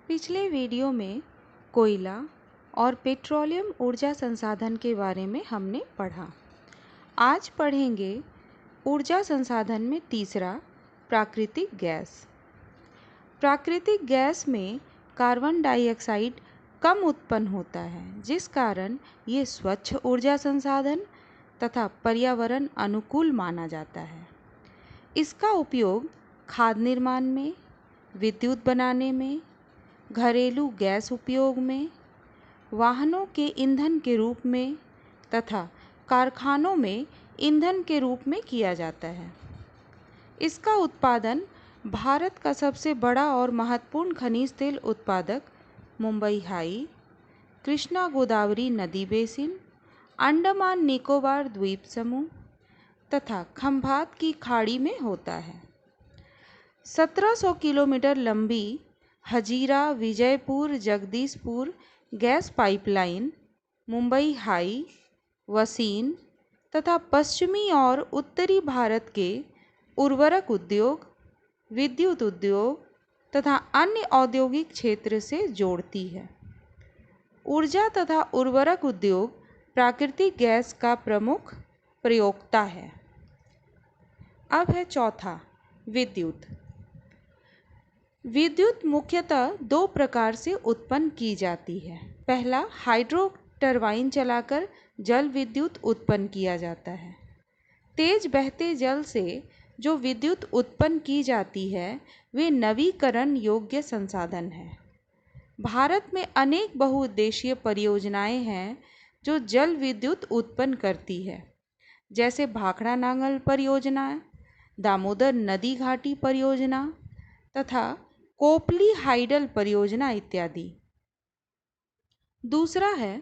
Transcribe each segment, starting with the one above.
पिछले वीडियो में कोयला और पेट्रोलियम ऊर्जा संसाधन के बारे में हमने पढ़ा। आज पढ़ेंगे ऊर्जा संसाधन में तीसरा, प्राकृतिक गैस। प्राकृतिक गैस में कार्बन डाइऑक्साइड कम उत्पन्न होता है, जिस कारण ये स्वच्छ ऊर्जा संसाधन तथा पर्यावरण अनुकूल माना जाता है। इसका उपयोग खाद्य निर्माण में, विद्युत बनाने में, घरेलू गैस उपयोग में, वाहनों के ईंधन के रूप में तथा कारखानों में ईंधन के रूप में किया जाता है। इसका उत्पादन भारत का सबसे बड़ा और महत्वपूर्ण खनिज तेल उत्पादक मुंबई हाई, कृष्णा गोदावरी नदी बेसिन, अंडमान निकोबार द्वीप समूह तथा खंभात की खाड़ी में होता है। 1700 किलोमीटर लंबी Hazira Vijaypur Jagdishpur gas pipeline Mumbai high, वसीन तथा पश्चिमी और उत्तरी भारत के उर्वरक उद्योग, विद्युत उद्योग तथा अन्य औद्योगिक क्षेत्र से जोड़ती है। ऊर्जा तथा उर्वरक उद्योग प्राकृतिक गैस का प्रमुख प्रयोक्ता है। अब है चौथा, विद्युत। विद्युत मुख्यतः दो प्रकार से उत्पन्न की जाती है। पहला, हाइड्रो टरबाइन चलाकर जल विद्युत उत्पन्न किया जाता है। तेज बहते जल से जो विद्युत उत्पन्न की जाती है वे नवीकरण योग्य संसाधन है। भारत में अनेक बहुउद्देशीय परियोजनाएं हैं जो जल विद्युत उत्पन्न करती है, जैसे भाखड़ा नांगल परियोजना, दामोदर नदी घाटी परियोजना तथा कोपली हाइडल परियोजना इत्यादि। दूसरा है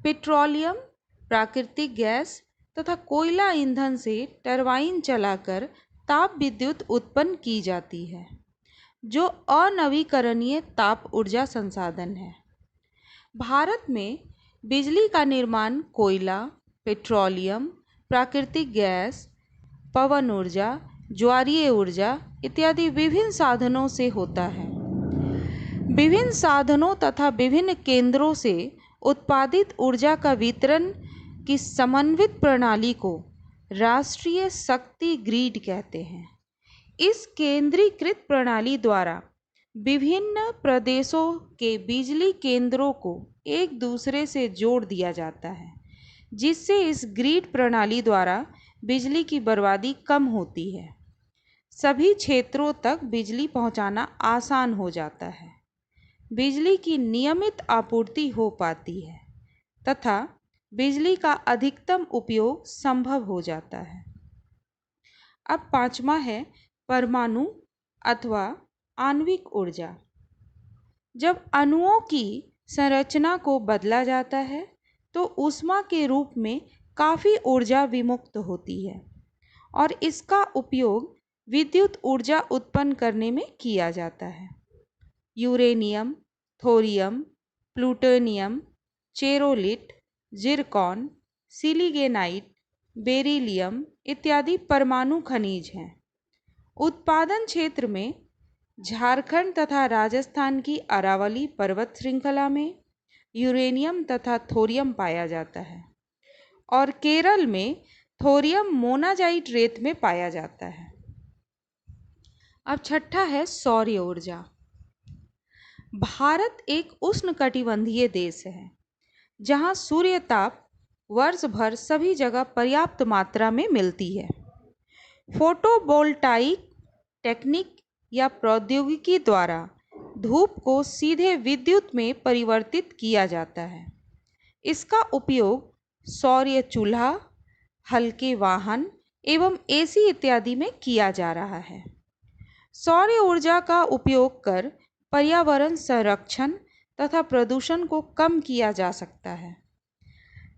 पेट्रोलियम, प्राकृतिक गैस तथा कोयला ईंधन से टरबाइन चलाकर ताप विद्युत उत्पन्न की जाती है, जो अनवीकरणीय ताप ऊर्जा संसाधन है। भारत में बिजली का निर्माण कोयला, पेट्रोलियम, प्राकृतिक गैस, पवन ऊर्जा, ज्वारीय ऊर्जा इत्यादि विभिन्न साधनों से होता है। विभिन्न साधनों तथा विभिन्न केंद्रों से उत्पादित ऊर्जा का वितरण की समन्वित प्रणाली को राष्ट्रीय शक्ति ग्रिड कहते हैं। इस केंद्रीकृत प्रणाली द्वारा विभिन्न प्रदेशों के बिजली केंद्रों को एक दूसरे से जोड़ दिया जाता है, जिससे इस ग्रिड प्रणाली द्वारा बिजली की बर्बादी कम होती है। सभी क्षेत्रों तक बिजली पहुंचाना आसान हो जाता है, बिजली की नियमित आपूर्ति हो पाती है तथा बिजली का अधिकतम उपयोग संभव हो जाता है। अब पांचवा है परमाणु अथवा आणविक ऊर्जा। जब अणुओं की संरचना को बदला जाता है तो ऊष्मा के रूप में काफ़ी ऊर्जा विमुक्त होती है और इसका उपयोग विद्युत ऊर्जा उत्पन्न करने में किया जाता है। Uranium, thorium, plutonium, cheralite, zircon, सिलिगेनाइट, बेरिलियम इत्यादि परमाणु खनिज हैं। उत्पादन क्षेत्र में झारखंड तथा राजस्थान की अरावली पर्वत श्रृंखला में यूरेनियम तथा थोरियम पाया जाता है और केरल में थोरियम मोनाजाइट रेत में पाया जाता है। अब छठा है सौर ऊर्जा। भारत एक उष्णकटिबंधीय देश है, जहां सूर्य ताप वर्ष भर सभी जगह पर्याप्त मात्रा में मिलती है। फोटोवोल्टाइक टेक्निक या प्रौद्योगिकी द्वारा धूप को सीधे विद्युत में परिवर्तित किया जाता है। इसका उपयोग सौर चूल्हा, हल्के वाहन एवं एसी इत्यादि में किया जा रहा है। सौर ऊर्जा का उपयोग कर पर्यावरण संरक्षण तथा प्रदूषण को कम किया जा सकता है।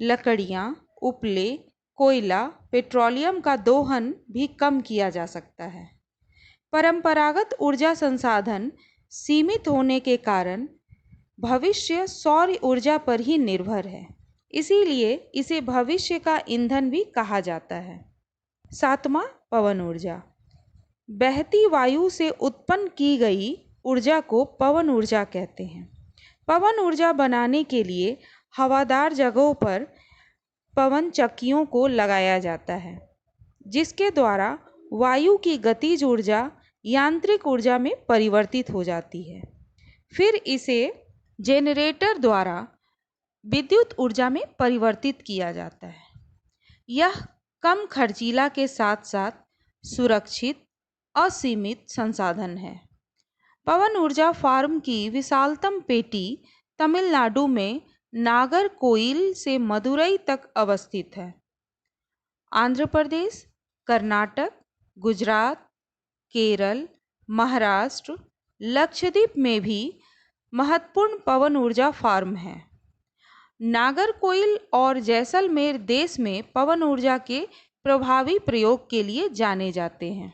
लकड़ियाँ, उपले, कोयला, पेट्रोलियम का दोहन भी कम किया जा सकता है। परंपरागत ऊर्जा संसाधन सीमित होने के कारण भविष्य सौर ऊर्जा पर ही निर्भर है, इसीलिए इसे भविष्य का ईंधन भी कहा जाता है। सातवां, पवन ऊर्जा। बहती वायु से उत्पन्न की गई ऊर्जा को पवन ऊर्जा कहते हैं। पवन ऊर्जा बनाने के लिए हवादार जगहों पर पवन चक्कियों को लगाया जाता है, जिसके द्वारा वायु की गतिज ऊर्जा यांत्रिक ऊर्जा में परिवर्तित हो जाती है। फिर इसे जेनरेटर द्वारा विद्युत ऊर्जा में परिवर्तित किया जाता है। यह कम खर्चीला के साथ साथ सुरक्षित और सीमित संसाधन है। पवन ऊर्जा फार्म की विशालतम पेटी तमिलनाडु में नागरकोइल से मदुरई तक अवस्थित है। आंध्र प्रदेश, कर्नाटक, गुजरात, केरल, महाराष्ट्र, लक्षद्वीप में भी महत्वपूर्ण पवन ऊर्जा फार्म हैं। नागरकोइल और जैसलमेर देश में पवन ऊर्जा के प्रभावी प्रयोग के लिए जाने जाते हैं।